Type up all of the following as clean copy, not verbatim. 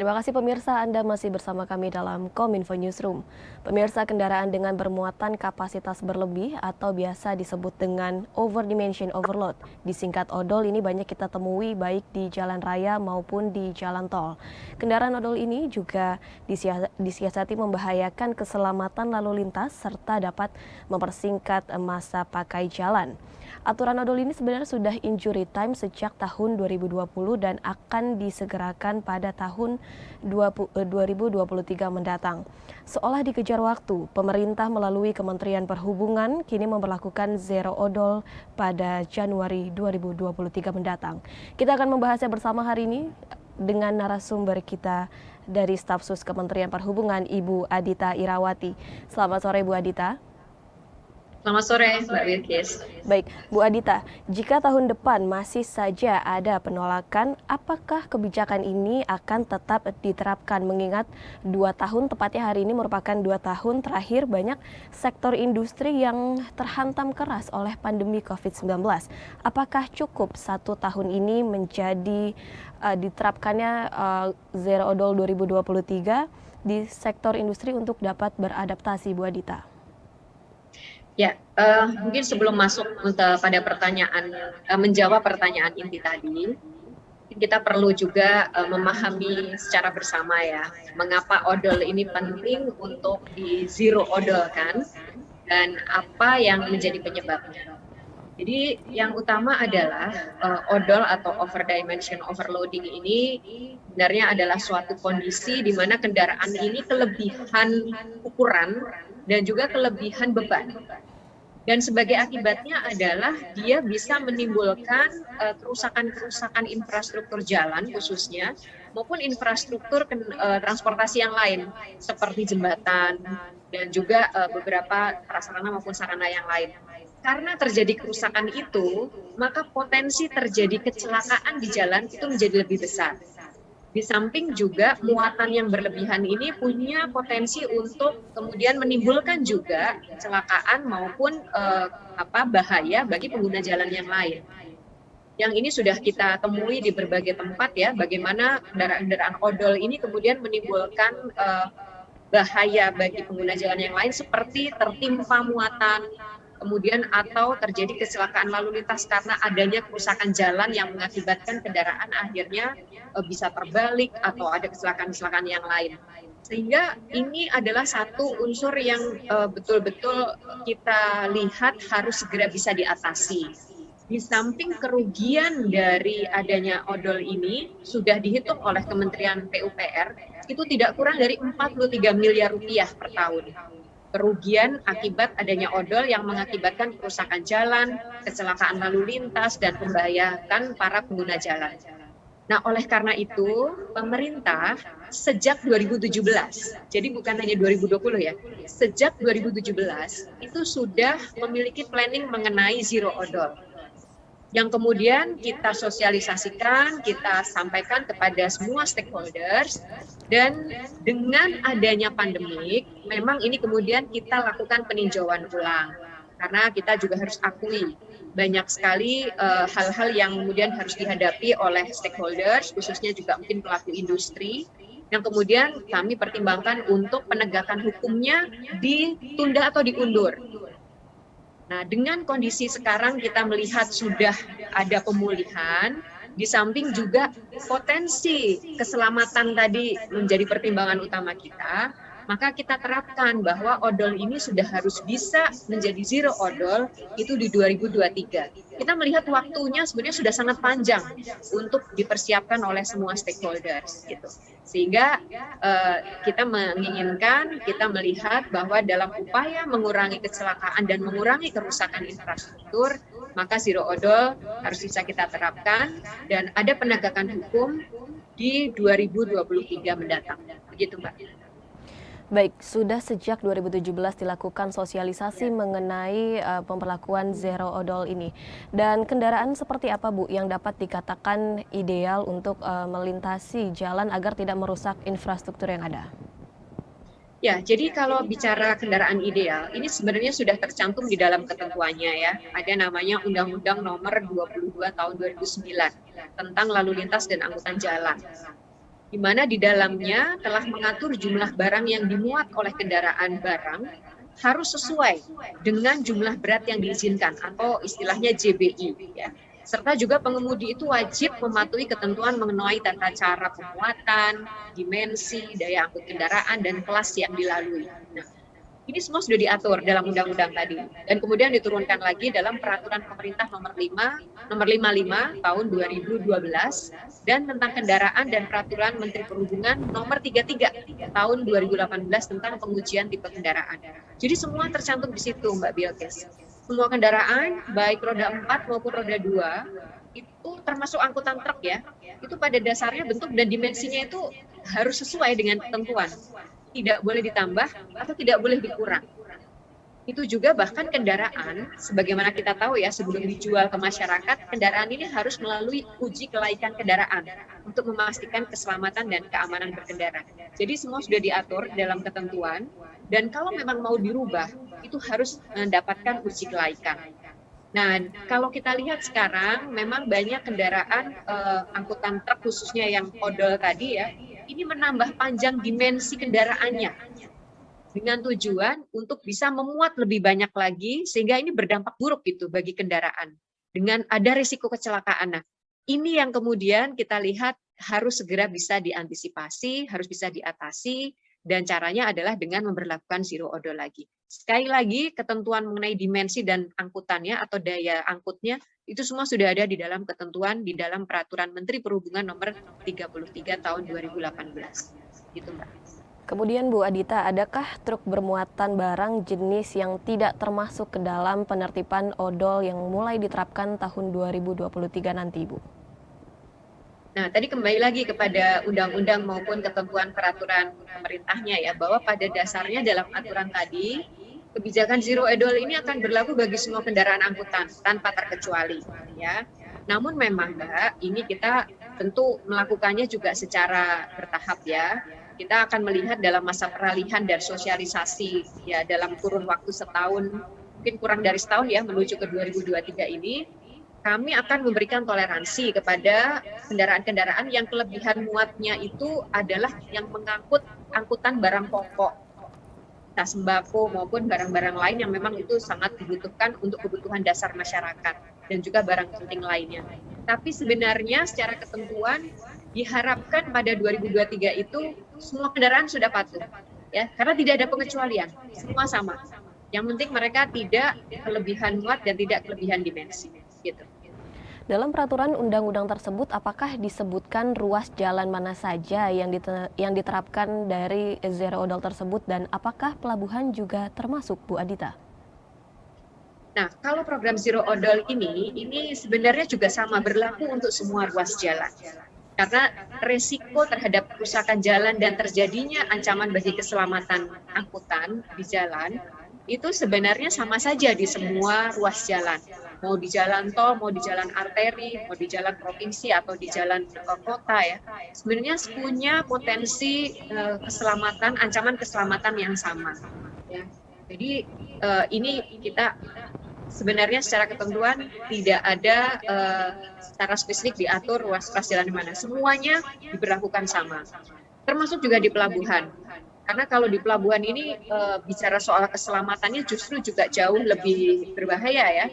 Terima kasih pemirsa, Anda masih bersama kami dalam Kominfo Newsroom. Pemirsa, kendaraan dengan bermuatan kapasitas berlebih atau biasa disebut dengan overdimension overload, disingkat odol, ini banyak kita temui baik di jalan raya maupun di jalan tol. Kendaraan odol ini juga disiasati membahayakan keselamatan lalu lintas serta dapat mempersingkat masa pakai jalan. Aturan odol ini sebenarnya sudah injury time sejak tahun 2020 dan akan disegerakan pada tahun 2023 mendatang. Seolah dikejar waktu, pemerintah melalui Kementerian Perhubungan kini memberlakukan zero odol pada Januari 2023 mendatang. Kita akan membahasnya bersama hari ini dengan narasumber kita dari Staf Sus Kementerian Perhubungan, Ibu Adita Irawati. Selamat sore, Bu Adita. Selamat sore, Mbak Wilkis. Baik, Bu Adita, jika tahun depan masih saja ada penolakan, apakah kebijakan ini akan tetap diterapkan? Mengingat 2 tahun, tepatnya hari ini merupakan 2 tahun terakhir banyak sektor industri yang terhantam keras oleh pandemi COVID-19. Apakah cukup 1 tahun ini menjadi diterapkannya Zero Odol 2023 di sektor industri untuk dapat beradaptasi, Bu Adita? Ya, mungkin sebelum masuk pada pertanyaan, menjawab pertanyaan inti tadi, kita perlu juga memahami secara bersama ya, mengapa odol ini penting untuk di zero odol kan, dan apa yang menjadi penyebabnya. Jadi yang utama adalah odol atau overdimension overloading ini sebenarnya adalah suatu kondisi di mana kendaraan ini kelebihan ukuran dan juga kelebihan beban. Dan sebagai akibatnya adalah dia bisa menimbulkan kerusakan-kerusakan infrastruktur jalan khususnya maupun infrastruktur transportasi yang lain seperti jembatan dan juga beberapa prasarana maupun sarana yang lain. Karena terjadi kerusakan itu, maka potensi terjadi kecelakaan di jalan itu menjadi lebih besar. Di samping juga muatan yang berlebihan ini punya potensi untuk kemudian menimbulkan juga kecelakaan maupun bahaya bagi pengguna jalan yang lain. Yang ini sudah kita temui di berbagai tempat ya, bagaimana kendaraan-kendaraan odol ini kemudian menimbulkan bahaya bagi pengguna jalan yang lain seperti tertimpa muatan, kemudian atau terjadi kecelakaan lalu lintas karena adanya kerusakan jalan yang mengakibatkan kendaraan akhirnya bisa terbalik atau ada kecelakaan-kecelakaan yang lain. Sehingga ini adalah satu unsur yang betul-betul kita lihat harus segera bisa diatasi. Di samping kerugian dari adanya odol ini sudah dihitung oleh Kementerian PUPR, itu tidak kurang dari 43 miliar rupiah per tahun. Kerugian akibat adanya odol yang mengakibatkan kerusakan jalan, kecelakaan lalu lintas, dan membahayakan para pengguna jalan. Nah, oleh karena itu, pemerintah sejak 2017, jadi bukan hanya 2020 ya, sejak 2017 itu sudah memiliki planning mengenai zero odol. Yang kemudian kita sosialisasikan, kita sampaikan kepada semua stakeholders, dan dengan adanya pandemik, memang ini kemudian kita lakukan peninjauan ulang. Karena kita juga harus akui, banyak sekali hal-hal yang kemudian harus dihadapi oleh stakeholders, khususnya juga mungkin pelaku industri, yang kemudian kami pertimbangkan untuk penegakan hukumnya ditunda atau diundur. Nah, dengan kondisi sekarang kita melihat sudah ada pemulihan, di samping juga potensi keselamatan tadi menjadi pertimbangan utama kita, maka kita terapkan bahwa odol ini sudah harus bisa menjadi zero odol itu di 2023. Kita melihat waktunya sebenarnya sudah sangat panjang untuk dipersiapkan oleh semua stakeholders gitu. Sehingga kita menginginkan, kita melihat bahwa dalam upaya mengurangi kecelakaan dan mengurangi kerusakan infrastruktur, maka zero odol harus bisa kita terapkan dan ada penegakan hukum di 2023 mendatang. Begitu, Mbak. Baik, sudah sejak 2017 dilakukan sosialisasi mengenai pemberlakuan zero odol ini. Dan kendaraan seperti apa, Bu, yang dapat dikatakan ideal untuk melintasi jalan agar tidak merusak infrastruktur yang ada? Ya, jadi kalau bicara kendaraan ideal, ini sebenarnya sudah tercantum di dalam ketentuannya ya. Ada namanya Undang-Undang Nomor 22 Tahun 2009 tentang Lalu Lintas dan Angkutan Jalan. di mana di dalamnya telah mengatur jumlah barang yang dimuat oleh kendaraan barang harus sesuai dengan jumlah berat yang diizinkan atau istilahnya JBI, ya. Serta juga pengemudi itu wajib mematuhi ketentuan mengenai tata cara pemuatan, dimensi, daya angkut kendaraan, dan kelas yang dilalui. Nah, ini semua sudah diatur dalam undang-undang tadi. Dan kemudian diturunkan lagi dalam peraturan pemerintah nomor 55 tahun 2012 dan tentang kendaraan dan peraturan Menteri Perhubungan nomor 33 tahun 2018 tentang pengujian tipe kendaraan. Jadi semua tercantum di situ, Mbak Bilkis. Semua kendaraan, baik roda 4 maupun roda 2, itu termasuk angkutan truk ya, itu pada dasarnya bentuk dan dimensinya itu harus sesuai dengan ketentuan. Tidak boleh ditambah atau tidak boleh dikurang. Itu juga bahkan kendaraan, sebagaimana kita tahu ya, sebelum dijual ke masyarakat, kendaraan ini harus melalui uji kelaikan kendaraan untuk memastikan keselamatan dan keamanan berkendara. Jadi semua sudah diatur dalam ketentuan, dan kalau memang mau dirubah, itu harus mendapatkan uji kelaikan. Nah, kalau kita lihat sekarang, memang banyak kendaraan angkutan truk khususnya yang odol tadi ya, ini menambah panjang dimensi kendaraannya dengan tujuan untuk bisa memuat lebih banyak lagi sehingga ini berdampak buruk gitu bagi kendaraan dengan ada risiko kecelakaan. Nah, ini yang kemudian kita lihat harus segera bisa diantisipasi, harus bisa diatasi, dan caranya adalah dengan memberlakukan zero odol lagi. Sekali lagi, ketentuan mengenai dimensi dan angkutannya atau daya angkutnya itu semua sudah ada di dalam ketentuan di dalam peraturan Menteri Perhubungan nomor 33 tahun 2018. Gitu, Mbak. Kemudian Bu Adita, adakah truk bermuatan barang jenis yang tidak termasuk ke dalam penertiban odol yang mulai diterapkan tahun 2023 nanti, Bu? Nah, tadi kembali lagi kepada undang-undang maupun ketentuan peraturan pemerintahnya ya, bahwa pada dasarnya dalam aturan tadi, kebijakan zero odol ini akan berlaku bagi semua kendaraan angkutan tanpa terkecuali ya. Namun memang Mbak, ini kita tentu melakukannya juga secara bertahap ya. Kita akan melihat dalam masa peralihan dan sosialisasi ya dalam kurun waktu setahun, mungkin kurang dari setahun ya menuju ke 2023 ini, kami akan memberikan toleransi kepada kendaraan-kendaraan yang kelebihan muatnya itu adalah yang mengangkut angkutan barang pokok, tas sembako maupun barang-barang lain yang memang itu sangat dibutuhkan untuk kebutuhan dasar masyarakat dan juga barang penting lainnya. Tapi sebenarnya secara ketentuan diharapkan pada 2023 itu semua kendaraan sudah patuh ya, karena tidak ada pengecualian, semua sama. Yang penting mereka tidak kelebihan muat dan tidak kelebihan dimensi gitu. Dalam peraturan undang-undang tersebut, apakah disebutkan ruas jalan mana saja yang diterapkan dari zero odol tersebut dan apakah pelabuhan juga termasuk, Bu Adita? Nah, kalau program zero odol ini sebenarnya juga sama berlaku untuk semua ruas jalan. Karena resiko terhadap kerusakan jalan dan terjadinya ancaman bagi keselamatan angkutan di jalan itu sebenarnya sama saja di semua ruas jalan. Mau di jalan tol, mau di jalan arteri, mau di jalan provinsi atau di jalan kota ya. Sebenarnya punya potensi keselamatan, ancaman keselamatan yang sama. Ya. Jadi ini kita sebenarnya secara ketentuan tidak ada secara spesifik diatur ruas jalan di mana. Semuanya diberlakukan sama. Termasuk juga di pelabuhan. Karena kalau di pelabuhan ini bicara soal keselamatannya justru juga jauh lebih berbahaya ya.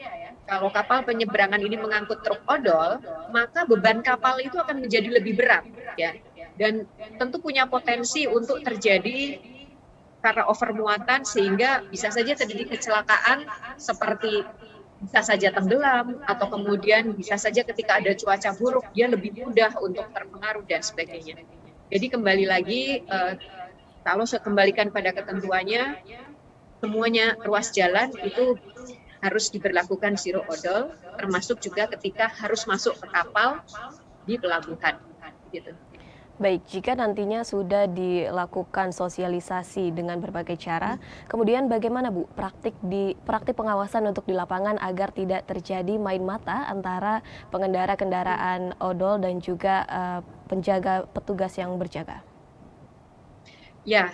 Kalau kapal penyeberangan ini mengangkut truk odol, maka beban kapal itu akan menjadi lebih berat ya. Dan tentu punya potensi untuk terjadi karena overmuatan sehingga bisa saja terjadi kecelakaan seperti bisa saja tenggelam atau kemudian bisa saja ketika ada cuaca buruk dia lebih mudah untuk terpengaruh dan sebagainya. Jadi kembali lagi kalau saya kembalikan pada ketentuannya, semuanya ruas jalan itu harus diberlakukan zero odol, termasuk juga ketika harus masuk ke kapal di pelabuhan. Gitu. Baik, jika nantinya sudah dilakukan sosialisasi dengan berbagai cara, kemudian bagaimana Bu praktik pengawasan untuk di lapangan agar tidak terjadi main mata antara pengendara kendaraan odol dan juga penjaga petugas yang berjaga? Ya,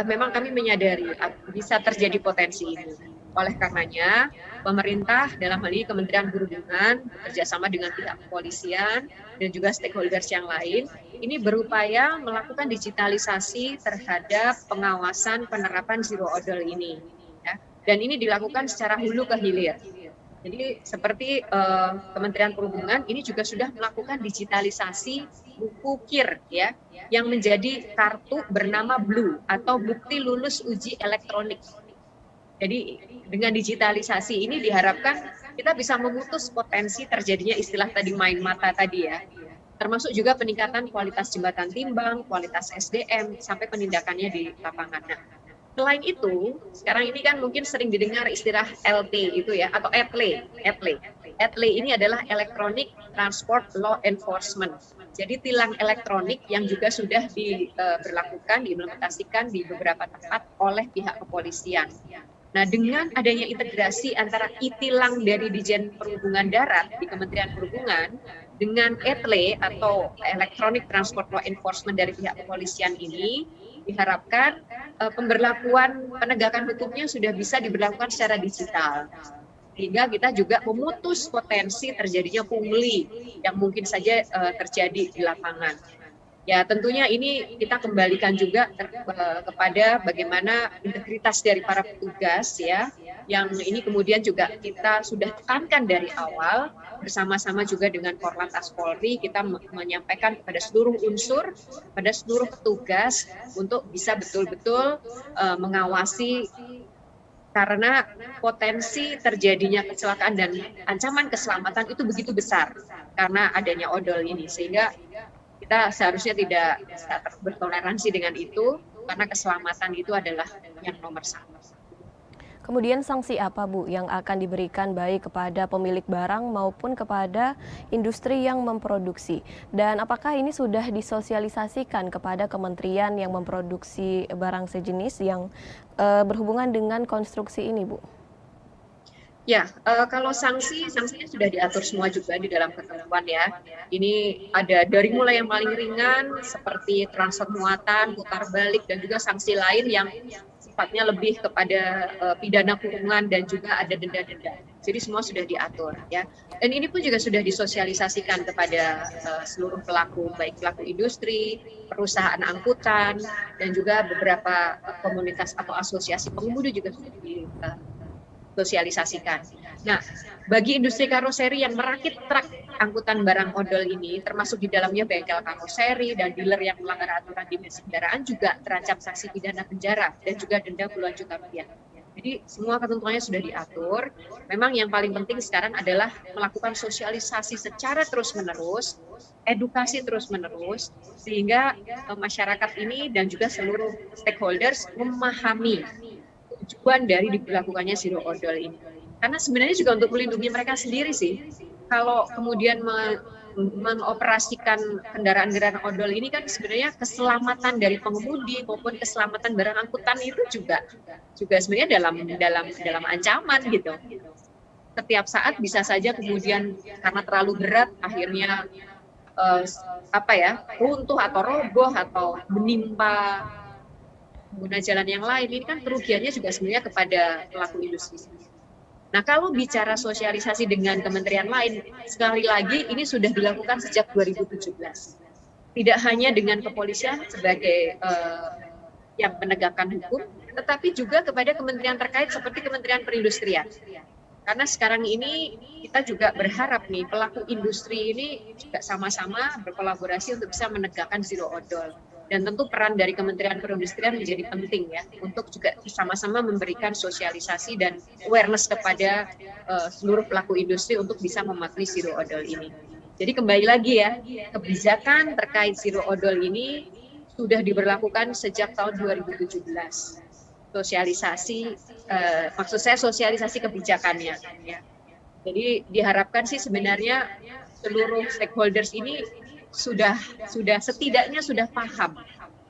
memang kami menyadari bisa terjadi potensi ini. Oleh karenanya, pemerintah dalam hal ini Kementerian Perhubungan bekerjasama dengan pihak kepolisian dan juga stakeholders yang lain ini berupaya melakukan digitalisasi terhadap pengawasan penerapan zero odol ini. Ya. Dan ini dilakukan secara hulu ke hilir. Jadi seperti Kementerian Perhubungan ini juga sudah melakukan digitalisasi buku KIR ya, yang menjadi kartu bernama Blue atau bukti lulus uji elektronik. Jadi dengan digitalisasi ini diharapkan kita bisa memutus potensi terjadinya istilah tadi main mata tadi ya, termasuk juga peningkatan kualitas jembatan timbang, kualitas SDM sampai penindakannya di lapangan. Nah, selain itu, sekarang ini kan mungkin sering didengar istilah LT itu ya, atau ETLE. ETLE ini adalah Electronic Transport Law Enforcement. Jadi tilang elektronik yang juga sudah diberlakukan, diimplementasikan di beberapa tempat oleh pihak kepolisian. Nah, dengan adanya integrasi antara e-tilang dari Dijen Perhubungan Darat di Kementerian Perhubungan dengan ETLE atau Electronic Transport Law Enforcement dari pihak kepolisian ini, diharapkan pemberlakuan penegakan hukumnya sudah bisa diberlakukan secara digital. Sehingga kita juga memutus potensi terjadinya pungli yang mungkin saja terjadi di lapangan. Ya tentunya ini kita kembalikan juga kepada bagaimana integritas dari para petugas ya, yang ini kemudian juga kita sudah tekankan dari awal bersama-sama juga dengan Korlantas Polri, kita menyampaikan kepada seluruh unsur, pada seluruh petugas untuk bisa betul-betul mengawasi, karena potensi terjadinya kecelakaan dan ancaman keselamatan itu begitu besar karena adanya odol ini, sehingga kita seharusnya tidak bertoleransi dengan itu, karena keselamatan itu adalah yang nomor satu. Kemudian sanksi apa Bu yang akan diberikan baik kepada pemilik barang maupun kepada industri yang memproduksi? Dan apakah ini sudah disosialisasikan kepada kementerian yang memproduksi barang sejenis yang berhubungan dengan konstruksi ini Bu? Ya, kalau sanksinya sudah diatur semua juga di dalam ketentuan ya. Ini ada dari mulai yang paling ringan seperti transfer muatan, putar balik, dan juga sanksi lain yang sifatnya lebih kepada pidana kurungan dan juga ada denda-denda. Jadi semua sudah diatur ya. Dan ini pun juga sudah disosialisasikan kepada seluruh pelaku, baik pelaku industri, perusahaan angkutan, dan juga beberapa komunitas atau asosiasi pengemudi juga sudah sosialisasikan. Nah, bagi industri karoseri yang merakit truk angkutan barang odol ini, termasuk di dalamnya bengkel karoseri dan dealer yang melanggar aturan dimensi kendaraan juga terancam sanksi pidana penjara dan juga denda puluhan juta rupiah. Jadi semua ketentuannya sudah diatur. Memang yang paling penting sekarang adalah melakukan sosialisasi secara terus-menerus, edukasi terus-menerus, sehingga masyarakat ini dan juga seluruh stakeholders memahami tujuan dari diberlakukannya zero odol ini. Karena sebenarnya juga untuk melindungi mereka sendiri sih. Kalau kemudian mengoperasikan kendaraan-kendaraan odol ini kan sebenarnya keselamatan dari pengemudi maupun keselamatan barang angkutan itu juga sebenarnya dalam ancaman gitu. Setiap saat bisa saja kemudian karena terlalu berat akhirnya runtuh atau roboh atau menimpa pengguna jalan yang lain. Ini kan kerugiannya juga sebenarnya kepada pelaku industri. Nah, kalau bicara sosialisasi dengan kementerian lain, sekali lagi ini sudah dilakukan sejak 2017. Tidak hanya dengan kepolisian sebagai yang menegakkan hukum, tetapi juga kepada kementerian terkait seperti Kementerian Perindustrian. Karena sekarang ini kita juga berharap nih pelaku industri ini juga sama-sama berkolaborasi untuk bisa menegakkan zero odol. Dan tentu peran dari Kementerian Perindustrian menjadi penting ya, untuk juga sama-sama memberikan sosialisasi dan awareness kepada seluruh pelaku industri untuk bisa mematuhi zero odol ini. Jadi kembali lagi ya, kebijakan terkait zero odol ini sudah diberlakukan sejak tahun 2017. Maksud saya sosialisasi kebijakannya. Ya. Jadi diharapkan sih sebenarnya seluruh stakeholders ini setidaknya sudah paham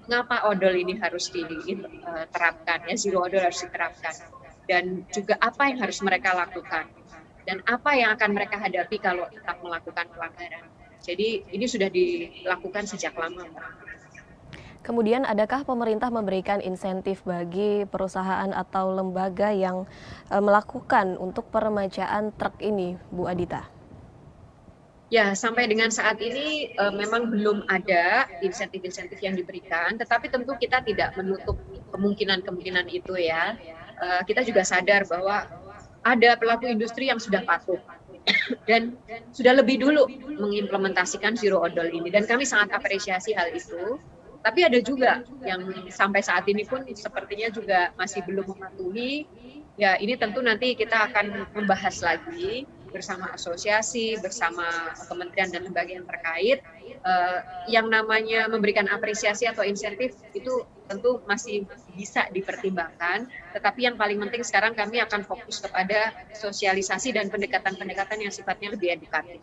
mengapa odol ini harus diterapkan, ya zero odol harus diterapkan, dan juga apa yang harus mereka lakukan dan apa yang akan mereka hadapi kalau tetap melakukan pelanggaran. Jadi ini sudah dilakukan sejak lama. Kemudian adakah pemerintah memberikan insentif bagi perusahaan atau lembaga yang melakukan untuk peremajaan truk ini, Bu Adita? Ya, sampai dengan saat ini memang belum ada insentif-insentif yang diberikan, tetapi tentu kita tidak menutup kemungkinan-kemungkinan itu ya. Kita juga sadar bahwa ada pelaku industri yang sudah patuh dan sudah lebih dulu mengimplementasikan zero odol ini, dan kami sangat apresiasi hal itu. Tapi ada juga yang sampai saat ini pun sepertinya juga masih belum mematuhi. Ya, ini tentu nanti kita akan membahas lagi bersama asosiasi, bersama kementerian dan lembaga yang terkait. Yang namanya memberikan apresiasi atau insentif itu tentu masih bisa dipertimbangkan, tetapi yang paling penting sekarang kami akan fokus kepada sosialisasi dan pendekatan-pendekatan yang sifatnya lebih edukatif.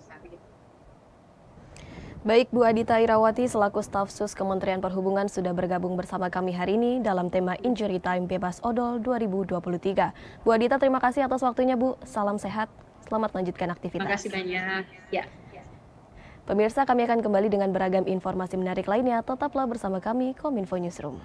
Baik, Bu Adita Irawati selaku staf sus Kementerian Perhubungan sudah bergabung bersama kami hari ini dalam tema Injury Time Bebas Odol 2023. Bu Adita, terima kasih atas waktunya, Bu. Salam sehat, selamat lanjutkan aktivitas. Terima kasih banyak. Ya. Pemirsa, kami akan kembali dengan beragam informasi menarik lainnya. Tetaplah bersama kami, Kominfo Newsroom.